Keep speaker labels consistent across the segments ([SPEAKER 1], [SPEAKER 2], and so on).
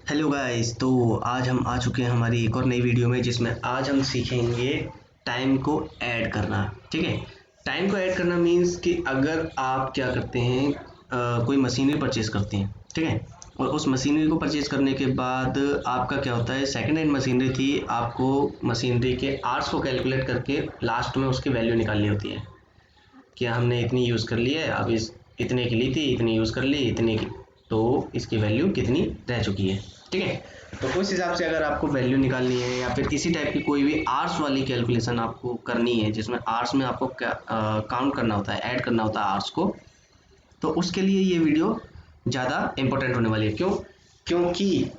[SPEAKER 1] Hello guys, तो आज हम आ चुके हैं हमारी एक और नई वीडियो में, जिसमें आज हम सीखेंगे टाइम को ऐड करना। ठीक है। टाइम को ऐड करना मीन्स कि अगर आप क्या करते हैं, कोई मशीनरी परचेज करते हैं। ठीक है। और उस मशीनरी को परचेज करने के बाद आपका क्या होता है, सेकेंड हैंड मशीनरी थी, आपको मशीनरी के आवर्स को कैलकुलेट करके लास्ट में उसकी वैल्यू निकालनी होती है कि हमने इतनी यूज़ कर ली है, अब इस इतने की ली थी, इतनी यूज़ कर ली, इतने की, तो इसकी वैल्यू कितनी रह चुकी है। ठीक है। तो उस हिसाब से अगर आपको वैल्यू निकालनी है या फिर इसी टाइप की कोई भी आवर्स वाली कैलकुलेशन आपको करनी है, जिसमें आवर्स में आपको काउंट करना होता है, ऐड करना होता है आवर्स को, तो उसके लिए ये वीडियो ज़्यादा इम्पोर्टेंट होने वाली है। क्यों? क्योंकि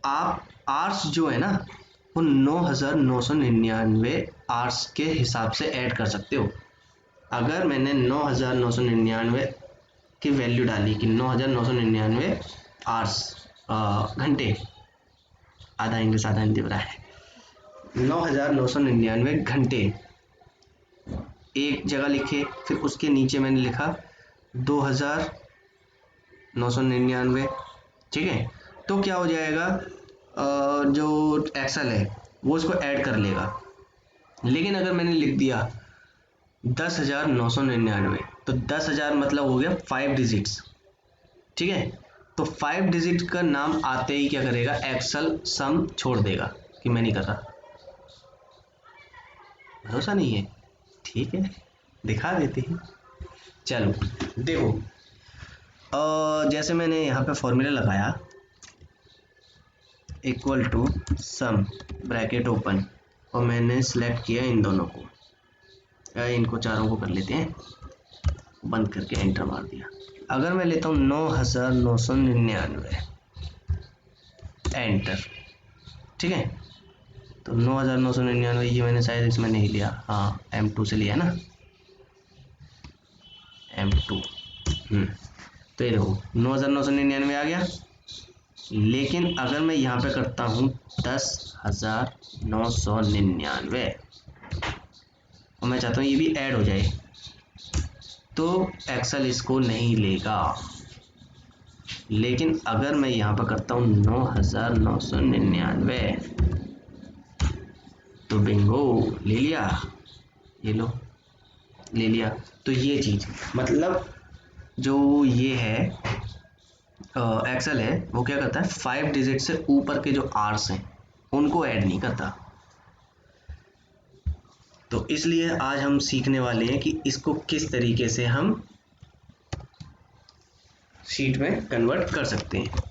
[SPEAKER 1] आप आवर्स जो है ना, वो 9,999 आवर्स के हिसाब से ऐड कर सकते हो। अगर मैंने 9,999 की वैल्यू डाली कि 9,999 आवर्स, घंटे, आधा इंग्लिश आधा हिंदी बरा है, 9,999 घंटे एक जगह लिखे, फिर उसके नीचे मैंने लिखा 2,999। ठीक है। तो क्या हो जाएगा, जो एक्सेल है वो उसको ऐड कर लेगा। लेकिन अगर मैंने लिख दिया 10,999, तो 10,000 मतलब हो गया 5 डिजिट्स। ठीक है। तो 5 डिजिट का नाम आते ही क्या करेगा, एक्सेल सम छोड़ देगा कि मैं नहीं कर रहा। भरोसा नहीं है? ठीक है, दिखा देते हैं। चलो देखो, जैसे मैंने यहाँ पे फॉर्मूला लगाया, equal to sum bracket open, और मैंने सिलेक्ट किया इन दोनों को, इनको चारों को कर लेते हैं, बंद करके एंटर मार दिया। अगर मैं लेता हूँ 9,999, एंटर। ठीक है। तो 9,999 ये मैंने शायद इसमें नहीं लिया, हाँ M2 से लिया ना, M2। तो ये देखो 9,999 आ गया। लेकिन अगर मैं यहाँ पे करता हूँ 10,999 और मैं चाहता हूँ ये भी ऐड हो जाए, तो एक्सेल इसको नहीं लेगा। लेकिन अगर मैं यहाँ पर करता हूँ 9,999, तो बिंगो, ले लिया, ये लो, ले लिया। तो ये चीज़ मतलब जो ये है, एक्सेल है, वो क्या करता है, 5 डिजिट से ऊपर के जो आर्स हैं उनको ऐड नहीं करता। तो इसलिए आज हम सीखने वाले हैं कि इसको किस तरीके से हम शीट में कन्वर्ट कर सकते हैं।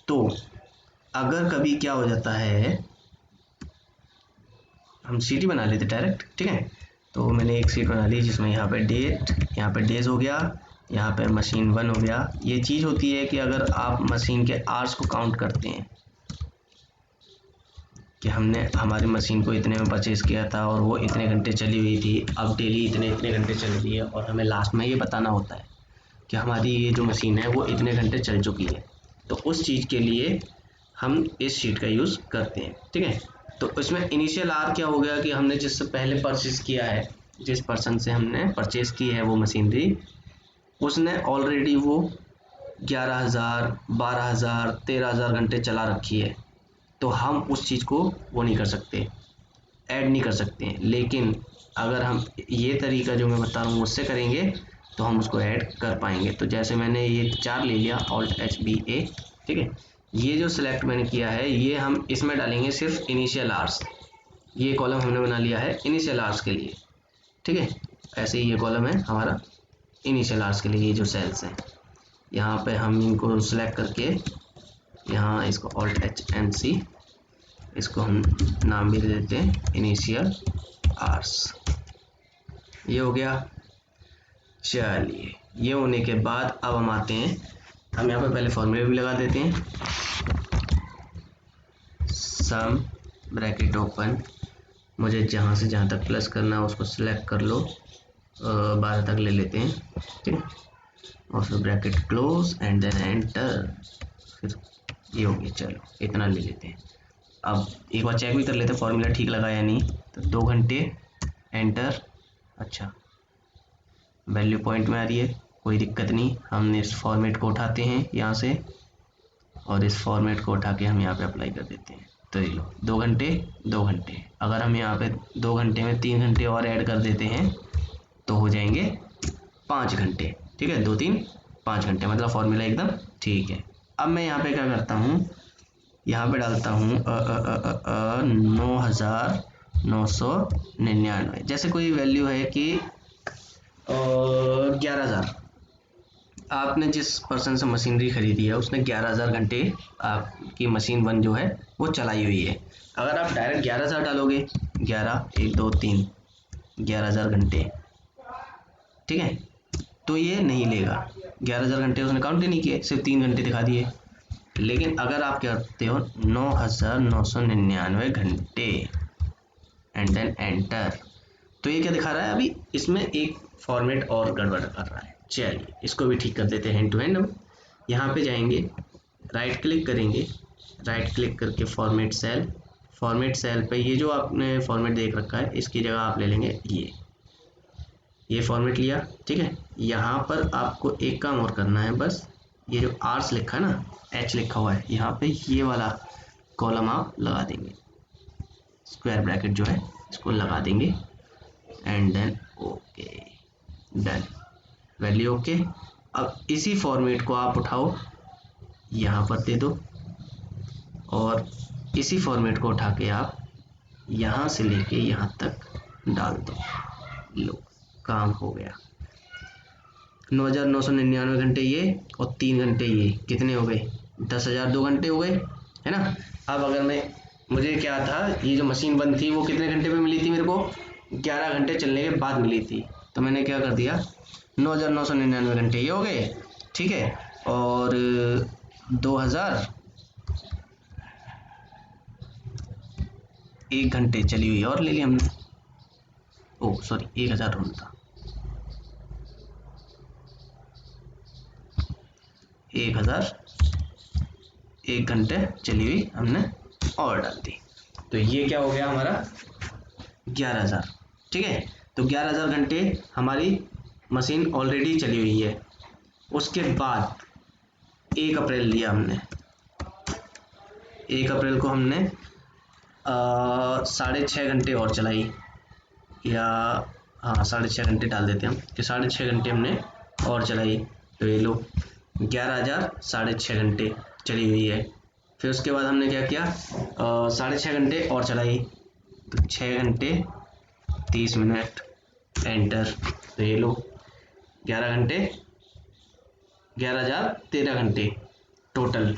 [SPEAKER 1] तो अगर कभी क्या हो जाता है, हम शीट ही बना लेते डायरेक्ट। ठीक है। तो मैंने एक शीट बना ली जिसमें यहाँ पे डेट, यहाँ पे डेज हो गया, यहाँ पे मशीन 1 हो गया। ये चीज़ होती है कि अगर आप मशीन के आवर्स को काउंट करते हैं कि हमने हमारी मशीन को इतने में परचेज किया था और वो इतने घंटे चली हुई थी, अब डेली इतने इतने घंटे चल रही है, और हमें लास्ट में ये बताना होता है कि हमारी ये जो मशीन है वो इतने घंटे चल चुकी है। तो उस चीज़ के लिए हम इस शीट का यूज़ करते हैं। ठीक है। तो इसमें इनिशियल आर क्या हो गया कि हमने जिससे पहले परचेज किया है, जिस पर्सन से हमने परचेज की है वो मशीनरी, उसने ऑलरेडी वो 11,000, 12,000, 13,000 घंटे चला रखी है। तो हम उस चीज़ को वो नहीं कर सकते, ऐड नहीं कर सकते हैं। लेकिन अगर हम ये तरीका जो मैं बता रहा हूँ उससे करेंगे, तो हम उसको ऐड कर पाएंगे। तो जैसे मैंने ये 4 ले लिया, Alt+HBA। ठीक है। ये जो सिलेक्ट मैंने किया है, ये हम इसमें डालेंगे सिर्फ इनिशियल आवर्स। ये कॉलम हमने बना लिया है इनिशियल आवर्स के लिए। ठीक है। ऐसे ही ये कॉलम है हमारा इनिशियल आवर्स के लिए। ये जो सेल्स हैं, यहाँ पे हम इनको सिलेक्ट करके यहाँ इसको Alt+HNC, इसको हम नाम भी दे देते हैं इनिशियल आवर्स। ये हो गया। चलिए, ये होने के बाद अब हम आते हैं, हम यहाँ पे पहले फॉर्मूला भी लगा देते हैं। सम ब्रैकेट ओपन, मुझे जहाँ से जहाँ तक प्लस करना है उसको सिलेक्ट कर लो, 12 तक ले लेते हैं। ठीक है। और फिर bracket close and then enter. फिर ये हो गया, चलो इतना ले लेते हैं। अब एक बार चेक भी कर लेते हैं फॉर्मूला ठीक लगा या नहीं। तो 2 घंटे, एंटर। अच्छा, वैल्यू पॉइंट में आ रही है, कोई दिक्कत नहीं। हमने इस फॉर्मेट को उठाते हैं यहाँ से, और इस फॉर्मेट को उठा के हम यहाँ पे अप्लाई कर देते हैं। तो ये लो 2 घंटे 2 घंटे, अगर हम यहाँ पे 2 घंटे में 3 घंटे और ऐड कर देते हैं तो हो जाएंगे 5 घंटे। ठीक है, 2 3 5 घंटे, मतलब फॉर्मूला एकदम ठीक है। अब मैं यहाँ पे क्या करता हूँ, यहाँ पे डालता हूँ 9,999, जैसे कोई वैल्यू है कि 11,000। आपने जिस पर्सन से मशीनरी खरीदी है उसने 11,000 घंटे आपकी मशीन 1 जो है वो चलाई हुई है। अगर आप डायरेक्ट 11,000 डालोगे, 11 1 2 3 11,000 घंटे, ठीक है, तो ये नहीं लेगा। 11,000 घंटे उसने काउंट ही नहीं किए, सिर्फ 3 घंटे दिखा दिए। लेकिन अगर आप क्या करते हो 9,999 घंटे एंड देन एंटर, तो ये क्या दिखा रहा है, अभी इसमें एक फॉर्मेट और गड़बड़ कर रहा है। चलिए इसको भी ठीक कर देते हैं हैंड टू हैंड। हम यहाँ पे जाएंगे, राइट क्लिक करेंगे, राइट क्लिक करके फॉर्मेट सेल, फॉर्मेट सेल पे ये जो आपने फॉर्मेट देख रखा है इसकी जगह आप ले लेंगे ये फॉर्मेट लिया। ठीक है, यहाँ पर आपको एक काम और करना है, बस ये जो आर्स लिखा है ना, एच लिखा हुआ है, यहाँ पे ये वाला कॉलम आप लगा देंगे, स्क्वायर ब्रैकेट जो है इसको लगा देंगे and then okay, done, value okay. अब इसी फॉर्मेट को आप उठाओ यहाँ पर दे दो और इसी फॉर्मेट को उठा के आप यहाँ से लेके यहाँ तक डाल दो। लो, काम हो गया। 9,999 घंटे ये और 3 घंटे ये, कितने हो गए, 10,002 घंटे हो गए, है ना। अब अगर मुझे क्या था, ये जो मशीन बंद थी वो कितने घंटे पे मिली थी मेरे को, 11 घंटे चलने के बाद मिली थी। तो मैंने क्या कर दिया, 9,999 घंटे ये हो गए, ठीक है, और 2,001 घंटे चली हुई और ले लिया हमने। ओ सॉरी, 1,000 ढूंढ था, 1,001 घंटे चली हुई हमने और डाल दी। तो ये क्या हो गया हमारा 11,000। ठीक है, तो 11,000 घंटे हमारी मशीन ऑलरेडी चली हुई है। उसके बाद 1 अप्रैल लिया हमने, 1 अप्रैल को हमने 6.5 घंटे और चलाई, या हाँ 6.5 घंटे डाल देते हैं हम कि 6.5 घंटे हमने और चलाई। तो ये लो 11,000 6.5 घंटे चली हुई है। फिर उसके बाद हमने क्या किया, 6.5 घंटे और चलाई, तो 6 घंटे 30 मिनट, एंटर। तो ये लो 11 घंटे, 11,013 घंटे टोटल।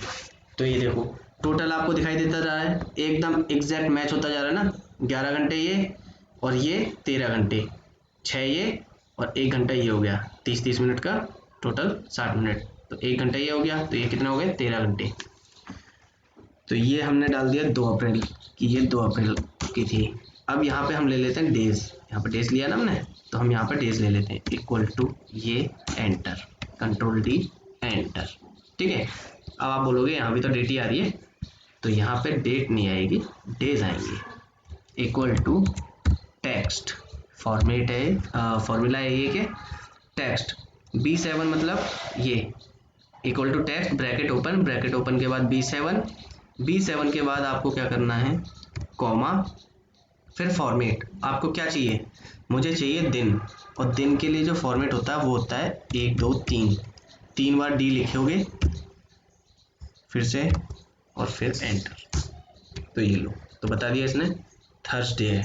[SPEAKER 1] तो ये देखो टोटल आपको दिखाई देता जा रहा है, एकदम एग्जैक्ट मैच होता जा रहा है ना, 11 घंटे ये और ये 13 घंटे, 6 ये और 1 घंटा ये हो गया, 30 मिनट का टोटल 60 मिनट। तो 1 घंटा ये हो गया, तो ये कितना हो गया 13 घंटे। तो ये हमने डाल दिया 2 अप्रैल की, ये 2 अप्रैल की थी। अब यहाँ पे हम ले लेते हैं डेज, यहाँ पे डेज लिया ना हमने, तो हम यहाँ पे डेज ले लेते हैं, इक्वल टू ये एंटर, कंट्रोल डी एंटर। ठीक है, अब आप बोलोगे यहाँ भी तो डेट ही आ रही है, तो यहाँ पे डेट नहीं आएगी, डेज आएंगे, इक्वल टू टेक्स्ट, फॉर्मेट है, फॉर्मूला है ये कि टेक्स्ट B7 मतलब ये, equal to text bracket open के बाद B7 के बाद आपको क्या करना है, कॉमा, फिर फॉर्मेट। आपको क्या चाहिए, मुझे चाहिए दिन, और दिन के लिए जो फॉर्मेट होता है वो होता है 1 2 3 बार डी लिखोगे फिर से और फिर एंटर। तो ये लो, तो बता दिया इसने थर्सडे है।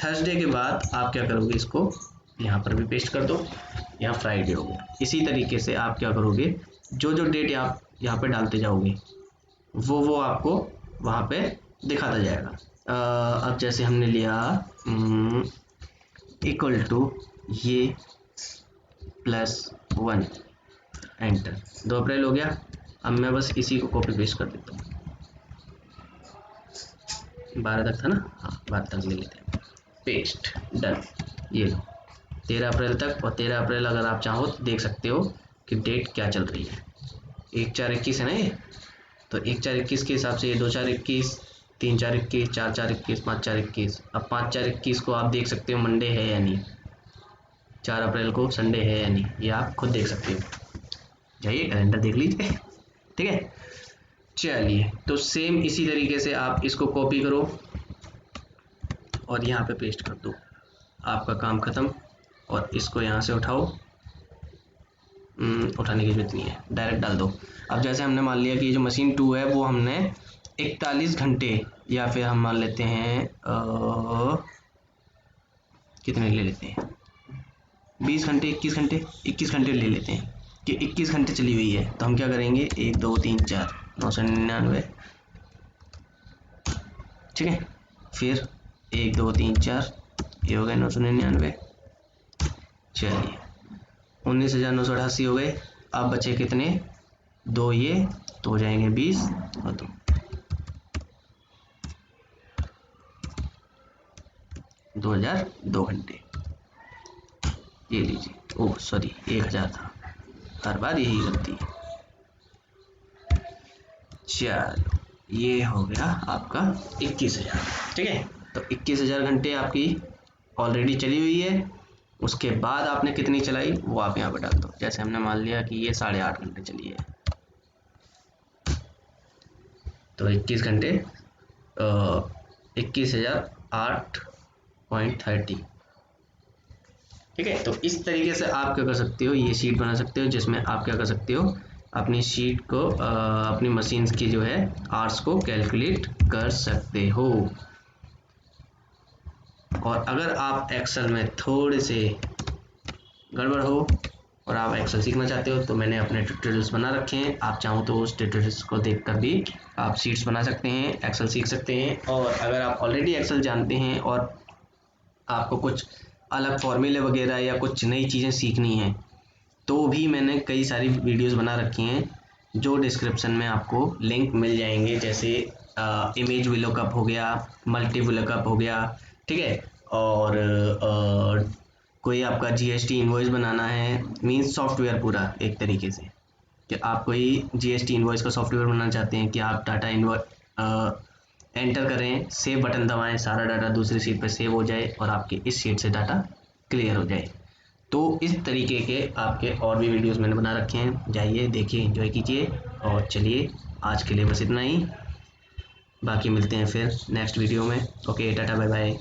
[SPEAKER 1] थर्सडे के बाद आप क्या करोगे, इसको यहाँ पर भी पेस्ट कर दो, यहाँ फ्राइडे हो गया। इसी तरीके से आप क्या करोगे, जो डेट आप यहाँ पे डालते जाओगे वो आपको वहाँ पे दिखाता जाएगा। अब जैसे हमने लिया इक्वल टू ये +1 एंटर, 2 अप्रैल हो गया। अब मैं बस इसी को कॉपी पेस्ट कर देता हूँ, 12 तक था ना, हाँ 12 तक ले लेते हैं, पेस्ट, डन। ये लो 13 अप्रैल तक, और 13 अप्रैल अगर आप चाहो तो देख सकते हो कि डेट क्या चल रही है, 1/4/21 है ना ये, तो 1/4/21 के हिसाब से ये 2/4/21, 3/4/21, 4/4/21, 5/4/21। अब 5/4/21 को आप देख सकते हो मंडे है या नहीं, 4 अप्रैल को संडे है या नहीं, ये आप खुद देख सकते हो, जाइए कैलेंडर देख लीजिए। ठीक है, चलिए, तो सेम इसी तरीके से आप इसको कॉपी करो और यहाँ पे पेस्ट कर दो, आपका काम खत्म। और इसको यहाँ से उठाओ, उठाने की जरूरत नहीं है, डायरेक्ट डाल दो। अब जैसे हमने मान लिया कि ये जो मशीन 2 है वो हमने 41 घंटे, या फिर हम मान लेते हैं कितने ले लेते हैं, 20 घंटे, 21 घंटे ले लेते हैं कि 21 घंटे चली हुई है। तो हम क्या करेंगे, 1 2 3 4 999, ठीक है। फिर 1 2 3 4, ये हो गए 999। चलिए 19,988 हो गए। अब बचे कितने, 2 ये, तो हो जाएंगे 20 और 2, 2002 घंटे। ये लीजिए, ओह सॉरी 1000 था, हर बार यही गलती है। चलो ये हो गया आपका 21,000, ठीक है। तो 21,000 घंटे आपकी ऑलरेडी चली हुई है। उसके बाद आपने कितनी चलाई वो आप यहाँ पर डाल दो। जैसे हमने मान लिया कि ये 8.5 घंटे चली है, तो 21 घंटे 21,008.30, ठीक है। तो इस तरीके से आप क्या कर सकते हो, ये शीट बना सकते हो जिसमें आप क्या कर सकते हो, अपनी शीट को अपनी मशीन्स की जो है आवर्स को कैलकुलेट कर सकते हो। और अगर आप एक्सेल में थोड़े से गड़बड़ हो और आप एक्सेल सीखना चाहते हो तो मैंने अपने ट्यूटोरियल्स बना रखे हैं, आप चाहो तो उस ट्यूटोरियल्स को देखकर भी आप शीट्स बना सकते हैं, एक्सेल सीख सकते हैं। और अगर आप ऑलरेडी एक्सेल जानते हैं और आपको कुछ अलग फॉर्मूले वगैरह या कुछ नई चीज़ें सीखनी हैं तो भी मैंने कई सारी वीडियोस बना रखी हैं जो डिस्क्रिप्शन में आपको लिंक मिल जाएंगे। जैसे इमेज विलुकअप हो गया, मल्टी विलुकअप हो गया, ठीक है। और कोई आपका जीएसटी इनवॉइस बनाना है, मींस सॉफ्टवेयर पूरा एक तरीके से, कि आप कोई जीएसटी इनवॉइस का सॉफ्टवेयर बनाना चाहते हैं कि आप डाटा एंटर करें, सेव बटन दबाएं, सारा डाटा दूसरी शीट पर सेव हो जाए और आपके इस शीट से डाटा क्लियर हो जाए। तो इस तरीके के आपके और भी वीडियोस मैंने बना रखे हैं, जाइए देखिए, एंजॉय कीजिए। और चलिए आज के लिए बस इतना ही, बाकी मिलते हैं फिर नेक्स्ट वीडियो में। Okay, tata bye bye.